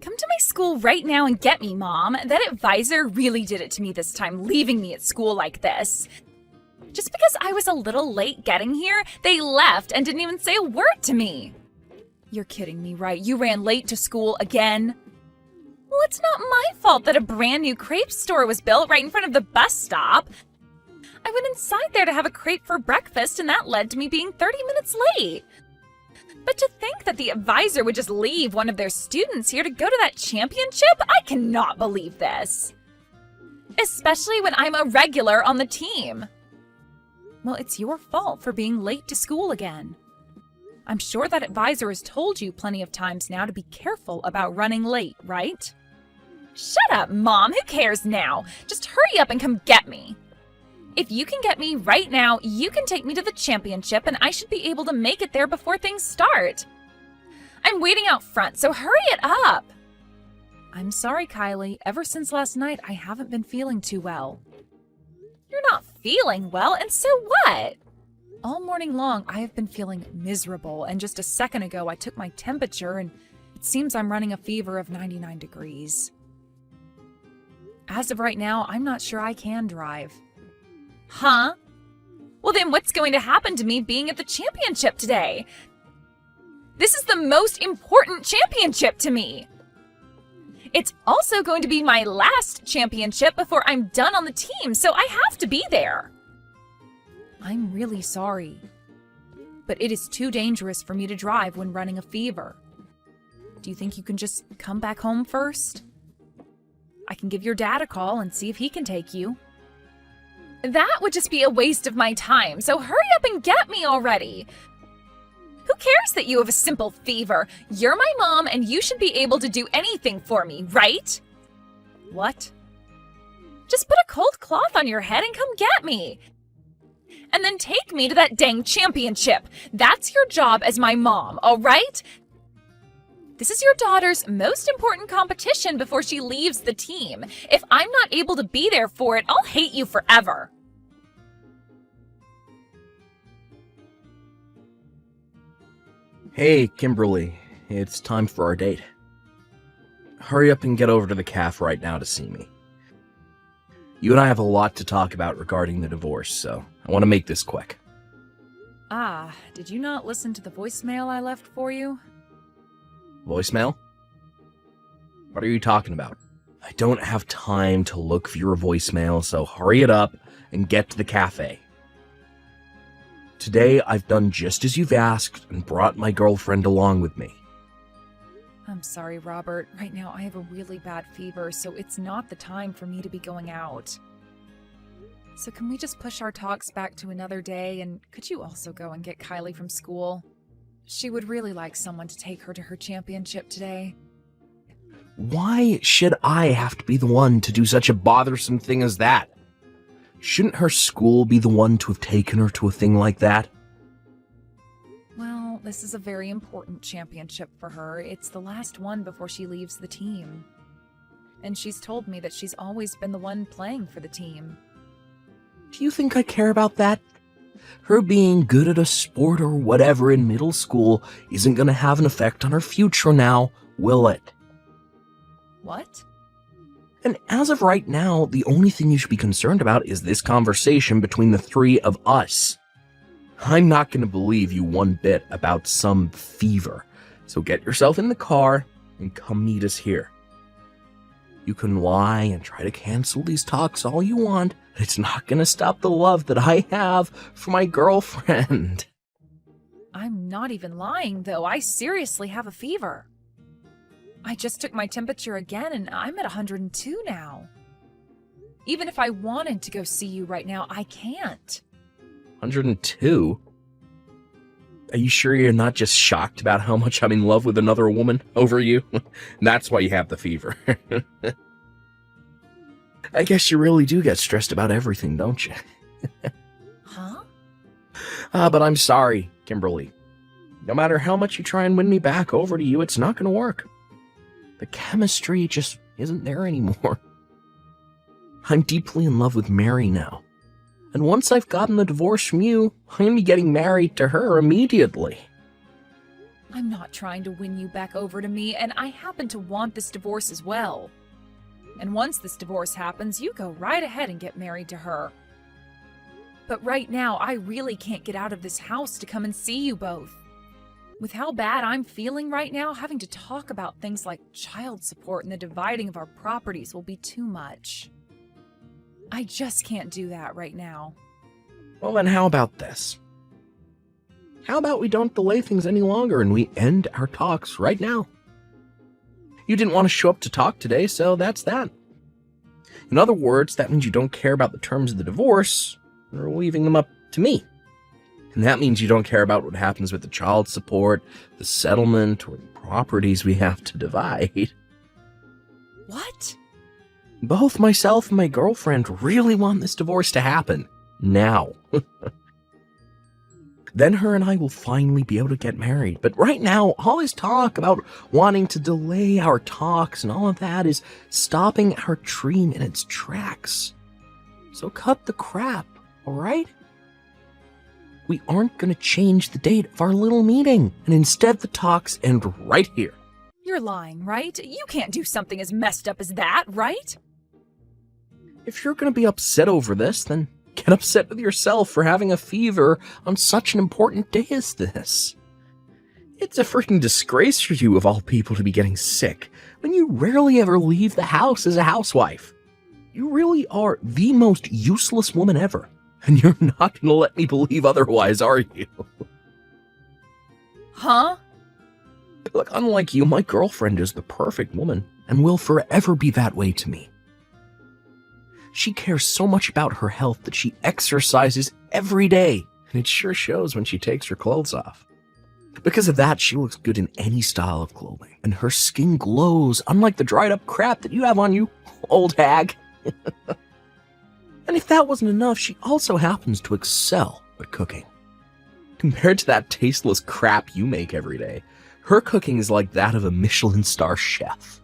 Come to my school right now and get me, Mom. That advisor really did it to me this time, leaving me at school like this. Just because I was a little late getting here, they left and didn't even say a word to me. You're kidding me, right? You ran late to school again? Well, it's not my fault that a brand new crepe store was built right in front of the bus stop. I went inside there to have a crepe for breakfast, and that led to me being 30 minutes late. But to think that the advisor would just leave one of their students here to go to that championship, I cannot believe this. Especially when I'm a regular on the team. Well, it's your fault for being late to school again. I'm sure that advisor has told you plenty of times now to be careful about running late, right? Shut up, Mom. Who cares now? Just hurry up and come get me. If you can get me right now, you can take me to the championship and I should be able to make it there before things start. I'm waiting out front, so hurry it up. I'm sorry, Kylie. Ever since last night, I haven't been feeling too well. You're not feeling well, and so what? All morning long, I have been feeling miserable, and just a second ago, I took my temperature, and it seems I'm running a fever of 99 degrees. As of right now, I'm not sure I can drive. Huh? Well, then what's going to happen to me being at the championship today? This is the most important championship to me. It's also going to be my last championship before I'm done on the team, so I have to be there. I'm really sorry, but it is too dangerous for me to drive when running a fever. Do you think you can just come back home first? I can give your dad a call and see if he can take you. That would just be a waste of my time, so hurry up and get me already. Who cares that you have a simple fever? You're my mom and you should be able to do anything for me, right? What? Just put a cold cloth on your head and come get me. And then take me to that dang championship. That's your job as my mom, all right? This is your daughter's most important competition before she leaves the team. If I'm not able to be there for it, I'll hate you forever. Hey, Kimberly. It's time for our date. Hurry up and get over to the cafe right now to see me. You and I have a lot to talk about regarding the divorce, so I want to make this quick. Ah, did you not listen to the voicemail I left for you? Voicemail? What are you talking about? I don't have time to look for your voicemail, so hurry it up and get to the cafe. Today, I've done just as you've asked and brought my girlfriend along with me. I'm sorry, Robert. Right now I have a really bad fever, so it's not the time for me to be going out. So can we just push our talks back to another day, and could you also go and get Kylie from school? She would really like someone to take her to her championship today. Why should I have to be the one to do such a bothersome thing as that? Shouldn't her school be the one to have taken her to a thing like that? Well, this is a very important championship for her. It's the last one before she leaves the team. And she's told me that she's always been the one playing for the team. Do you think I care about that? Her being good at a sport or whatever in middle school isn't going to have an effect on her future now, will it? What? And as of right now, the only thing you should be concerned about is this conversation between the three of us. I'm not going to believe you one bit about some fever, so get yourself in the car and come meet us here. You can lie and try to cancel these talks all you want, but it's not going to stop the love that I have for my girlfriend. I'm not even lying, though. I seriously have a fever. I just took my temperature again, and I'm at 102 now. Even if I wanted to go see you right now, I can't. 102? Are you sure you're not just shocked about how much I'm in love with another woman over you? That's why you have the fever. I guess you really do get stressed about everything, don't you? Huh? But I'm sorry, Kimberly. No matter how much you try and win me back over to you, it's not going to work. The chemistry just isn't there anymore. I'm deeply in love with Mary now. And once I've gotten the divorce from you, I'm going to be getting married to her immediately. I'm not trying to win you back over to me, and I happen to want this divorce as well. And once this divorce happens, you go right ahead and get married to her. But right now, I really can't get out of this house to come and see you both. With how bad I'm feeling right now, having to talk about things like child support and the dividing of our properties will be too much. I just can't do that right now. Well, then how about this? How about we don't delay things any longer and we end our talks right now? You didn't want to show up to talk today, so that's that. In other words, that means you don't care about the terms of the divorce, or leaving them up to me. And that means you don't care about what happens with the child support, the settlement, or the properties we have to divide. What? Both myself and my girlfriend really want this divorce to happen. Now. Then her and I will finally be able to get married. But right now, all this talk about wanting to delay our talks and all of that is stopping our dream in its tracks. So cut the crap, alright? We aren't going to change the date of our little meeting. And instead the talks end right here. You're lying, right? You can't do something as messed up as that, right? If you're going to be upset over this, then get upset with yourself for having a fever on such an important day as this. It's a freaking disgrace for you, of all people, to be getting sick when you rarely ever leave the house as a housewife. You really are the most useless woman ever, and you're not going to let me believe otherwise, are you? Huh? Look, unlike you, my girlfriend is the perfect woman, and will forever be that way to me. She cares so much about her health that she exercises every day, and it sure shows when she takes her clothes off. Because of that, she looks good in any style of clothing, and her skin glows, unlike the dried up crap that you have on you, old hag. And if that wasn't enough, she also happens to excel at cooking. Compared to that tasteless crap you make every day, her cooking is like that of a Michelin star chef.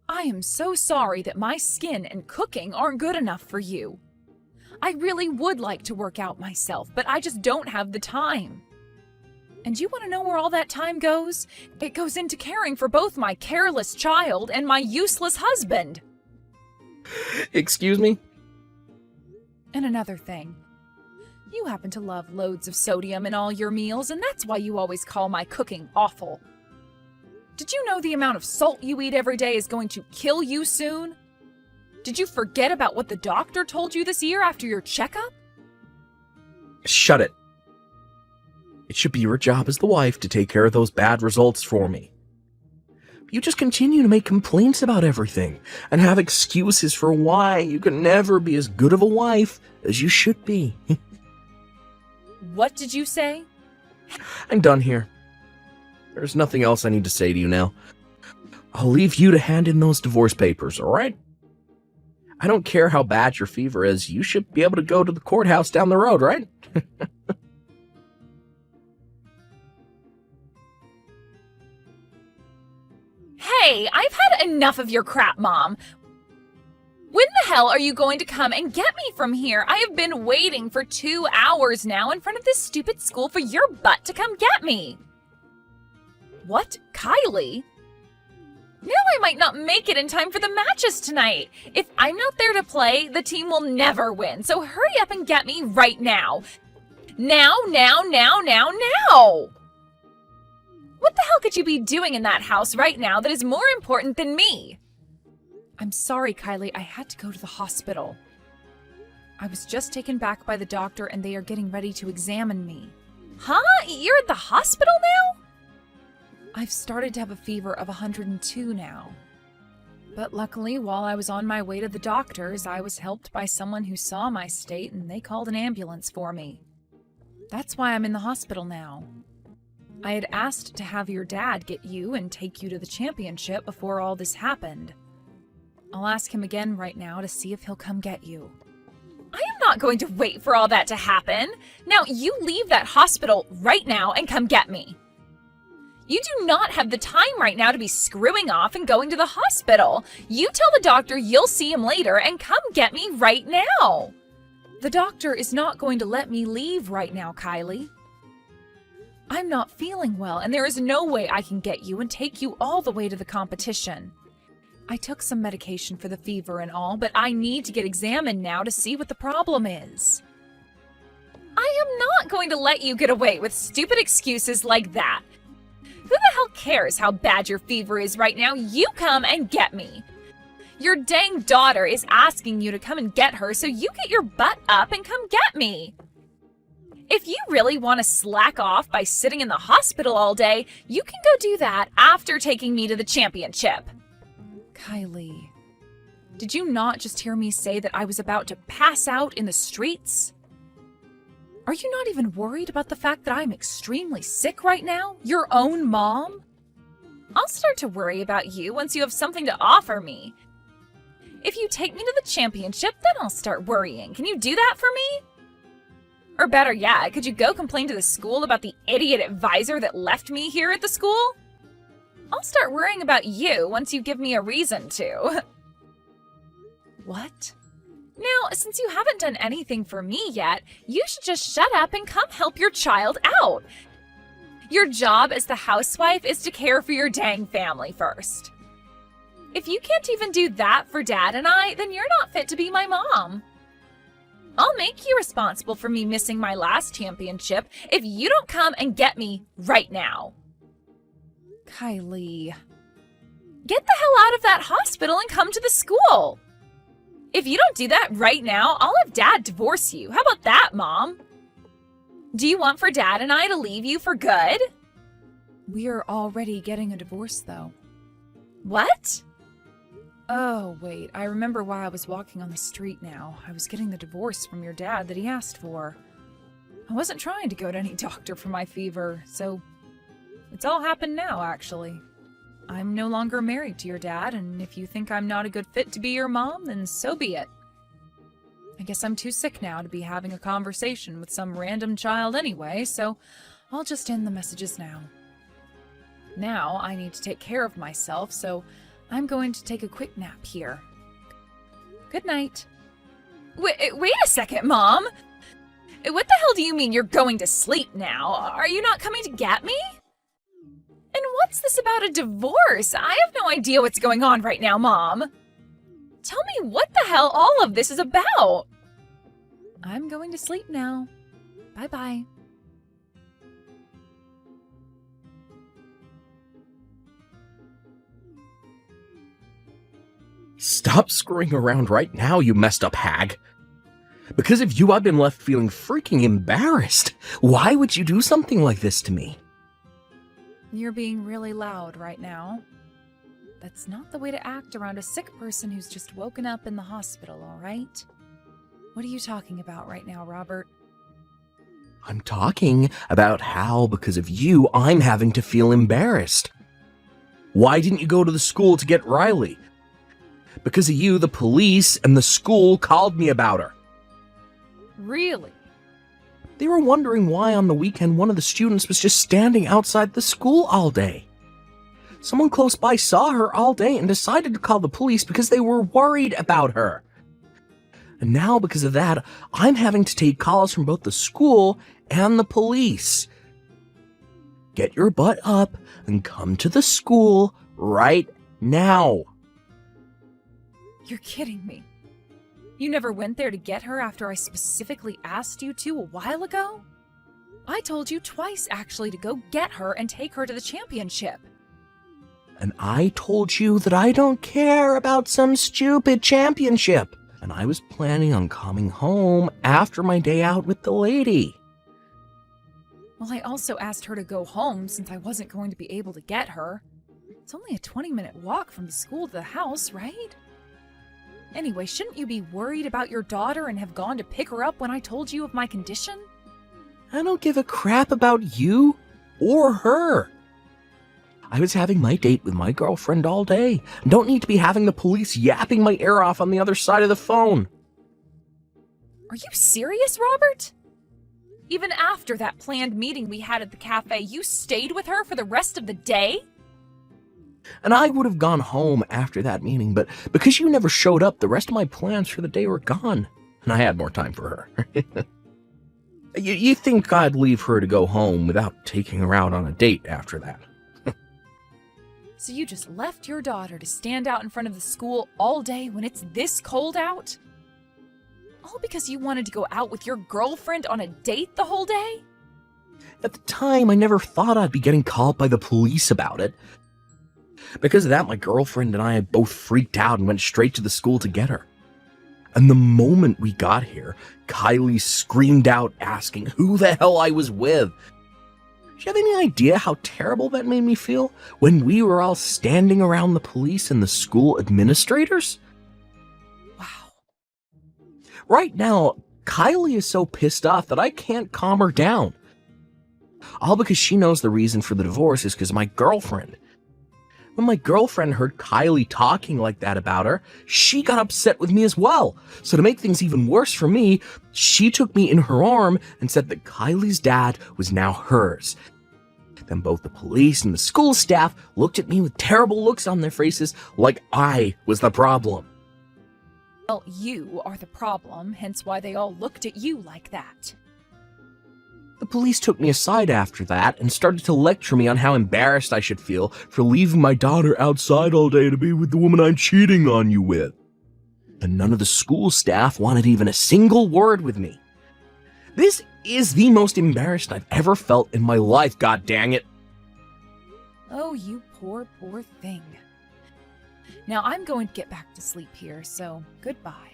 I am so sorry that my skin and cooking aren't good enough for you. I really would like to work out myself, but I just don't have the time. And you want to know where all that time goes? It goes into caring for both my careless child and my useless husband. Excuse me? And another thing. You happen to love loads of sodium in all your meals, and that's why you always call my cooking awful. Did you know the amount of salt you eat every day is going to kill you soon? Did you forget about what the doctor told you this year after your checkup? Shut it. It should be your job as the wife to take care of those bad results for me. You just continue to make complaints about everything and have excuses for why you can never be as good of a wife as you should be. What did you say? I'm done here. There's nothing else I need to say to you now. I'll leave you to hand in those divorce papers, alright? I don't care how bad your fever is, you should be able to go to the courthouse down the road, right? Hey, I've had enough of your crap, Mom. When the hell are you going to come and get me from here? I have been waiting for 2 hours now in front of this stupid school for your butt to come get me. What? Kylie? Now I might not make it in time for the matches tonight. If I'm not there to play, the team will never win. So hurry up and get me right now. Now. What the hell could you be doing in that house right now that is more important than me? I'm sorry, Kylie. I had to go to the hospital. I was just taken back by the doctor and they are getting ready to examine me. Huh? You're at the hospital now? I've started to have a fever of 102 now. But luckily, while I was on my way to the doctor's, I was helped by someone who saw my state and they called an ambulance for me. That's why I'm in the hospital now. I had asked to have your dad get you and take you to the championship before all this happened. I'll ask him again right now to see if he'll come get you. I am not going to wait for all that to happen. Now, you leave that hospital right now and come get me. You do not have the time right now to be screwing off and going to the hospital. You tell the doctor you'll see him later and come get me right now. The doctor is not going to let me leave right now, Kylie. I'm not feeling well, and there is no way I can get you and take you all the way to the competition. I took some medication for the fever and all, but I need to get examined now to see what the problem is. I am not going to let you get away with stupid excuses like that. Who the hell cares how bad your fever is right now? You come and get me. Your dang daughter is asking you to come and get her, so you get your butt up and come get me. If you really want to slack off by sitting in the hospital all day, you can go do that after taking me to the championship. Kylie, did you not just hear me say that I was about to pass out in the streets? Are you not even worried about the fact that I'm extremely sick right now? Your own mom? I'll start to worry about you once you have something to offer me. If you take me to the championship, then I'll start worrying. Can you do that for me? Or better yet, could you go complain to the school about the idiot advisor that left me here at the school? I'll start worrying about you once you give me a reason to. What? Now, since you haven't done anything for me yet, you should just shut up and come help your child out. Your job as the housewife is to care for your dang family first. If you can't even do that for Dad and I, then you're not fit to be my mom. I'll make you responsible for me missing my last championship if you don't come and get me right now. Kylie, get the hell out of that hospital and come to the school. If you don't do that right now, I'll have Dad divorce you. How about that, Mom? Do you want for Dad and I to leave you for good? We're already getting a divorce, though. What? Oh, wait, I remember why I was walking on the street now. I was getting the divorce from your dad that he asked for. I wasn't trying to go to any doctor for my fever, so it's all happened now, actually. I'm no longer married to your dad, and if you think I'm not a good fit to be your mom, then so be it. I guess I'm too sick now to be having a conversation with some random child anyway, so I'll just end the messages now. Now I need to take care of myself, so I'm going to take a quick nap here. Good night. Wait a second, Mom! What the hell do you mean you're going to sleep now? Are you not coming to get me? And what's this about a divorce? I have no idea what's going on right now, Mom. Tell me what the hell all of this is about. I'm going to sleep now. Bye-bye. Stop screwing around right now, you messed up hag. Because of you, I've been left feeling freaking embarrassed. Why would you do something like this to me? You're being really loud right now. That's not the way to act around a sick person who's just woken up in the hospital, all right? What are you talking about right now, Robert? I'm talking about how, because of you, I'm having to feel embarrassed. Why didn't you go to the school to get Riley? Because of you, the police and the school called me about her. Really? They were wondering why on the weekend one of the students was just standing outside the school all day. Someone close by saw her all day and decided to call the police because they were worried about her. And now, because of that, I'm having to take calls from both the school and the police. Get your butt up and come to the school right now. You're kidding me. You never went there to get her after I specifically asked you to a while ago? I told you twice, actually, to go get her and take her to the championship. And I told you that I don't care about some stupid championship. And I was planning on coming home after my day out with the lady. Well, I also asked her to go home since I wasn't going to be able to get her. It's only a 20-minute walk from the school to the house, right? Anyway, shouldn't you be worried about your daughter and have gone to pick her up when I told you of my condition? I don't give a crap about you or her. I was having my date with my girlfriend all day. Don't need to be having the police yapping my ear off on the other side of the phone. Are you serious, Robert? Even after that planned meeting we had at the cafe, you stayed with her for the rest of the day? And I would have gone home after that meeting, but because you never showed up, the rest of my plans for the day were gone. And I had more time for her. You think I'd leave her to go home without taking her out on a date after that? So you just left your daughter to stand out in front of the school all day when it's this cold out? All because you wanted to go out with your girlfriend on a date the whole day? At the time, I never thought I'd be getting called by the police about it. Because of that, my girlfriend and I both freaked out and went straight to the school to get her. And the moment we got here, Kylie screamed out asking who the hell I was with. Do you have any idea how terrible that made me feel when we were all standing around the police and the school administrators? Wow. Right now, Kylie is so pissed off that I can't calm her down. All because she knows the reason for the divorce is because of my girlfriend. When my girlfriend heard Kylie talking like that about her, she got upset with me as well. So to make things even worse for me, she took me in her arm and said that Kylie's dad was now hers. Then both the police and the school staff looked at me with terrible looks on their faces like I was the problem. Well, you are the problem, hence why they all looked at you like that. The police took me aside after that and started to lecture me on how embarrassed I should feel for leaving my daughter outside all day to be with the woman I'm cheating on you with. And none of the school staff wanted even a single word with me. This is the most embarrassed I've ever felt in my life, god dang it. Oh, you poor, poor thing. Now I'm going to get back to sleep here, so goodbye.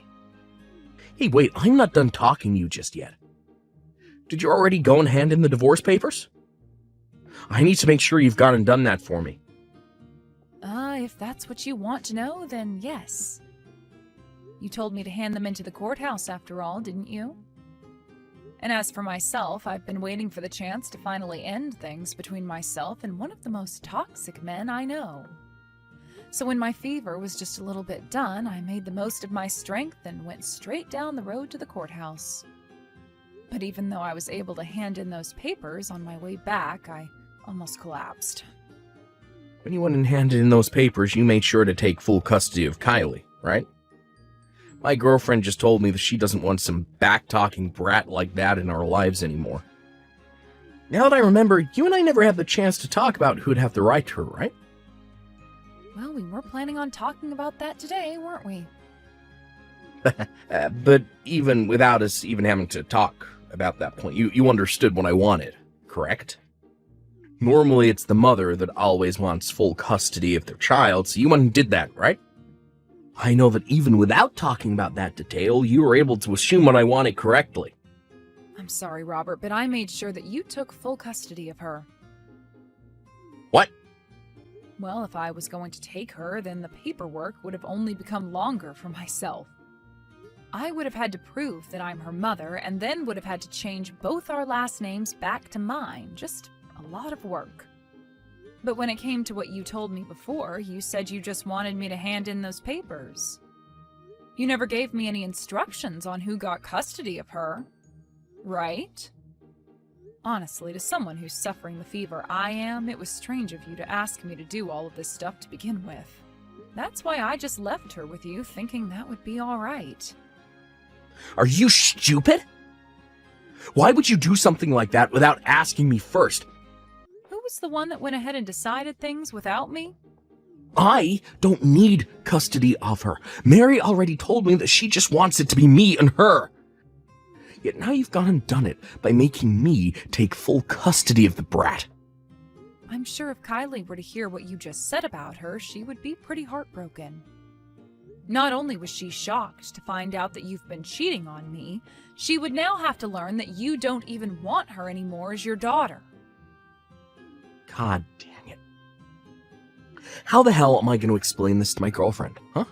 Hey, wait, I'm not done talking to you just yet. Did you already go and hand in the divorce papers? I need to make sure you've gone and done that for me. If that's what you want to know, then yes. You told me to hand them into the courthouse after all, didn't you? And as for myself, I've been waiting for the chance to finally end things between myself and one of the most toxic men I know. So when my fever was just a little bit done, I made the most of my strength and went straight down the road to the courthouse. But even though I was able to hand in those papers on my way back, I almost collapsed. When you went and handed in those papers, you made sure to take full custody of Kylie, right? My girlfriend just told me that she doesn't want some back-talking brat like that in our lives anymore. Now that I remember, you and I never had the chance to talk about who'd have the right to her, right? Well, we were planning on talking about that today, weren't we? But even without us even having to talk about that point, you understood what I wanted, correct? Normally, it's the mother that always wants full custody of their child, so you went and did that, right? I know that even without talking about that detail, you were able to assume what I wanted correctly. I'm sorry, Robert, but I made sure that you took full custody of her. What? Well, if I was going to take her, then the paperwork would have only become longer for myself. I would have had to prove that I'm her mother, and then would have had to change both our last names back to mine. Just a lot of work. But when it came to what you told me before, you said you just wanted me to hand in those papers. You never gave me any instructions on who got custody of her, right? Honestly, to someone who's suffering the fever I am, it was strange of you to ask me to do all of this stuff to begin with. That's why I just left her with you, thinking that would be all right. Are you stupid? Why would you do something like that without asking me first? Who was the one that went ahead and decided things without me? I don't need custody of her. Mary already told me that she just wants it to be me and her. Yet now you've gone and done it by making me take full custody of the brat. I'm sure if Kylie were to hear what you just said about her, she would be pretty heartbroken. Not only was she shocked to find out that you've been cheating on me, she would now have to learn that you don't even want her anymore as your daughter. God dang it. How the hell am I going to explain this to my girlfriend, huh?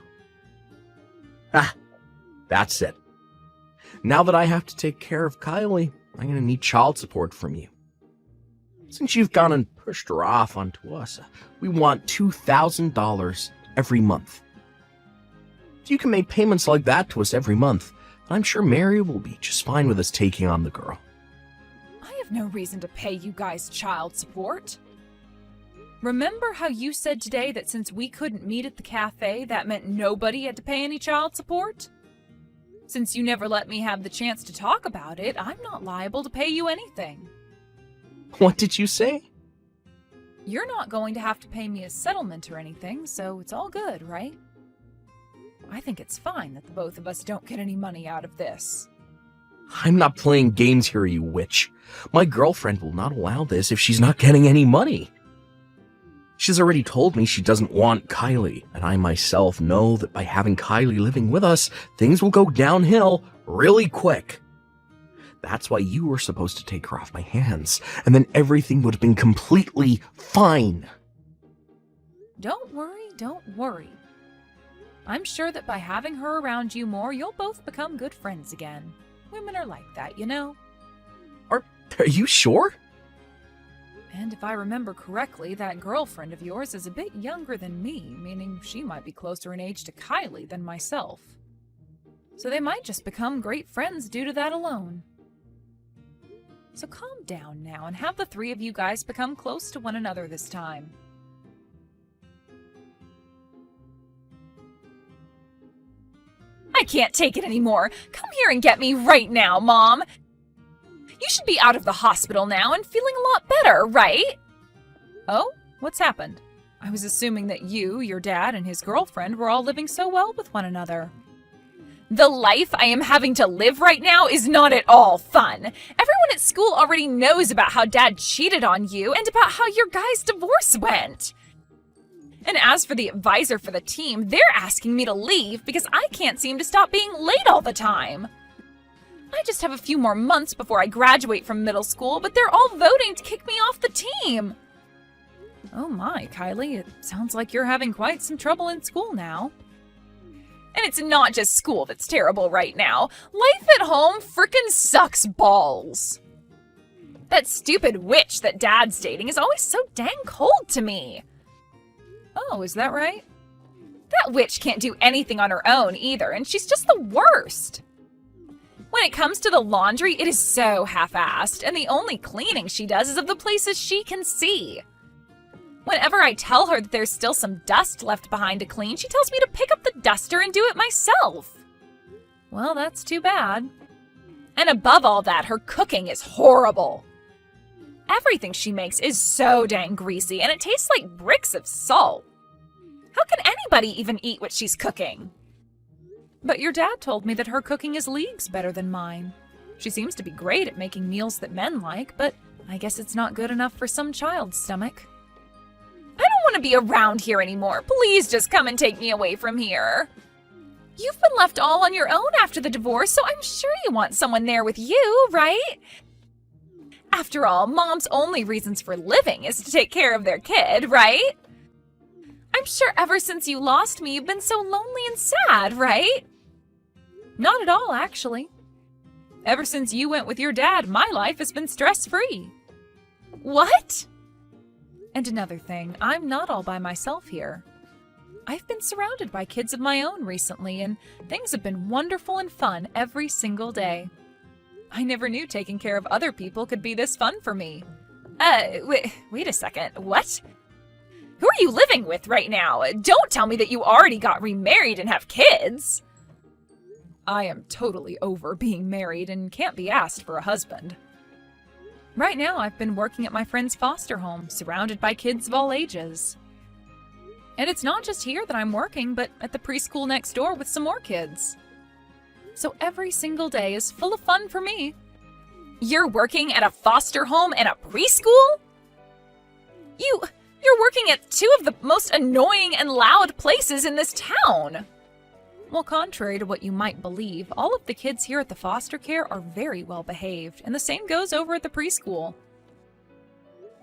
That's it. Now that I have to take care of Kylie, I'm going to need child support from you. Since you've gone and pushed her off onto us, we want $2,000 every month. If you can make payments like that to us every month, I'm sure Mary will be just fine with us taking on the girl. I have no reason to pay you guys child support. Remember how you said today that since we couldn't meet at the cafe, that meant nobody had to pay any child support? Since you never let me have the chance to talk about it, I'm not liable to pay you anything. What did you say? You're not going to have to pay me a settlement or anything, so it's all good, right? I think it's fine that the both of us don't get any money out of this. I'm not playing games here, you witch. My girlfriend will not allow this if she's not getting any money. She's already told me she doesn't want Kylie, and I myself know that by having Kylie living with us, things will go downhill really quick. That's why you were supposed to take her off my hands, and then everything would have been completely fine. Don't worry. I'm sure that by having her around you more, you'll both become good friends again. Women are like that, you know? Are you sure? And if I remember correctly, that girlfriend of yours is a bit younger than me, meaning she might be closer in age to Kylie than myself. So they might just become great friends due to that alone. So calm down now and have the three of you guys become close to one another this time. I can't take it anymore. Come here and get me right now, Mom. You should be out of the hospital now and feeling a lot better, right? Oh, what's happened? I was assuming that you, your dad, and his girlfriend were all living so well with one another. The life I am having to live right now is not at all fun. Everyone at school already knows about how Dad cheated on you and about how your guys' divorce went. And as for the advisor for the team, they're asking me to leave because I can't seem to stop being late all the time. I just have a few more months before I graduate from middle school, but they're all voting to kick me off the team. Oh my, Kylie, it sounds like you're having quite some trouble in school now. And it's not just school that's terrible right now. Life at home frickin' sucks balls. That stupid witch that Dad's dating is always so dang cold to me. Oh, is that right? That witch can't do anything on her own either, and she's just the worst. When it comes to the laundry, it is so half-assed, and the only cleaning she does is of the places she can see. Whenever I tell her that there's still some dust left behind to clean, she tells me to pick up the duster and do it myself. Well, that's too bad. And above all that, her cooking is horrible. Everything she makes is so dang greasy, and it tastes like bricks of salt. How can anybody even eat what she's cooking? But your dad told me that her cooking is leagues better than mine. She seems to be great at making meals that men like, but I guess it's not good enough for some child's stomach. I don't want to be around here anymore. Please just come and take me away from here. You've been left all on your own after the divorce, so I'm sure you want someone there with you, right? After all, Mom's only reasons for living is to take care of their kid, right? I'm sure ever since you lost me, you've been so lonely and sad, right? Not at all, actually. Ever since you went with your dad, my life has been stress-free. What? And another thing, I'm not all by myself here. I've been surrounded by kids of my own recently, and things have been wonderful and fun every single day. I never knew taking care of other people could be this fun for me. Wait a second, what? Who are you living with right now? Don't tell me that you already got remarried and have kids. I am totally over being married and can't be asked for a husband. Right now, I've been working at my friend's foster home, surrounded by kids of all ages. And it's not just here that I'm working, but at the preschool next door with some more kids. So every single day is full of fun for me. You're working at a foster home and a preschool? You're working at two of the most annoying and loud places in this town. Well, contrary to what you might believe, all of the kids here at the foster care are very well behaved, and the same goes over at the preschool.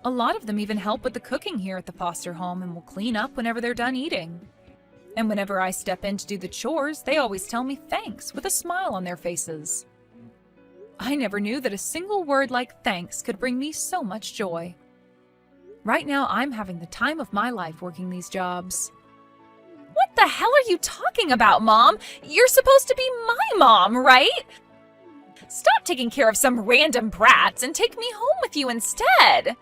A lot of them even help with the cooking here at the foster home and will clean up whenever they're done eating. And whenever I step in to do the chores, they always tell me thanks with a smile on their faces. I never knew that a single word like thanks could bring me so much joy. Right now, I'm having the time of my life working these jobs. What the hell are you talking about, Mom? You're supposed to be my mom, right? Stop taking care of some random brats and take me home with you instead.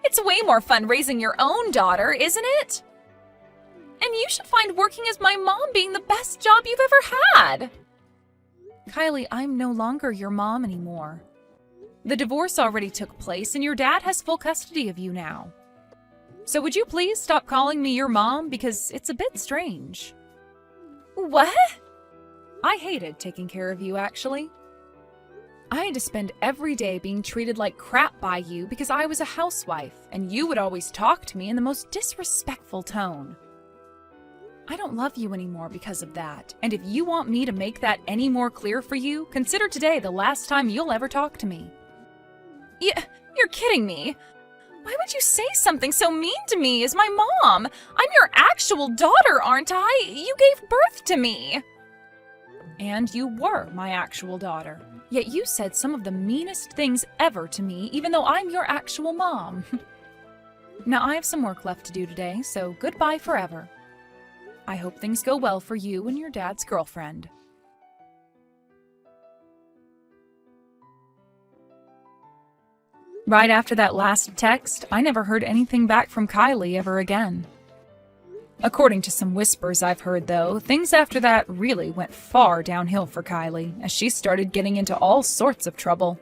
It's way more fun raising your own daughter, isn't it? And you should find working as my mom being the best job you've ever had. Kylie, I'm no longer your mom anymore. The divorce already took place and your dad has full custody of you now. So would you please stop calling me your mom because it's a bit strange. What? I hated taking care of you, actually. I had to spend every day being treated like crap by you because I was a housewife, and you would always talk to me in the most disrespectful tone. I don't love you anymore because of that, and if you want me to make that any more clear for you, consider today the last time you'll ever talk to me. You're kidding me. Why would you say something so mean to me as my mom? I'm your actual daughter, aren't I? You gave birth to me. And you were my actual daughter. Yet you said some of the meanest things ever to me, even though I'm your actual mom. Now I have some work left to do today, so goodbye forever. I hope things go well for you and your dad's girlfriend. Right after that last text, I never heard anything back from Kylie ever again. According to some whispers I've heard, though, things after that really went far downhill for Kylie, as she started getting into all sorts of trouble.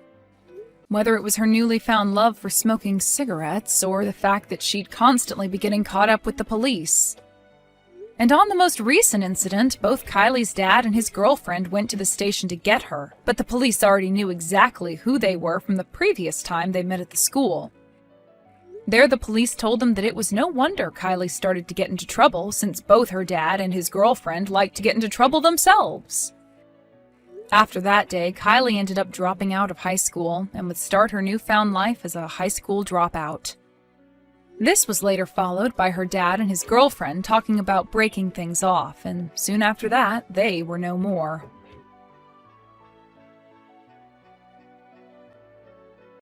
Whether it was her newly found love for smoking cigarettes, or the fact that she'd constantly be getting caught up with the police. And on the most recent incident, both Kylie's dad and his girlfriend went to the station to get her, but the police already knew exactly who they were from the previous time they met at the school. There, the police told them that it was no wonder Kylie started to get into trouble, since both her dad and his girlfriend liked to get into trouble themselves. After that day, Kylie ended up dropping out of high school and would start her newfound life as a high school dropout. This was later followed by her dad and his girlfriend talking about breaking things off, and soon after that, they were no more.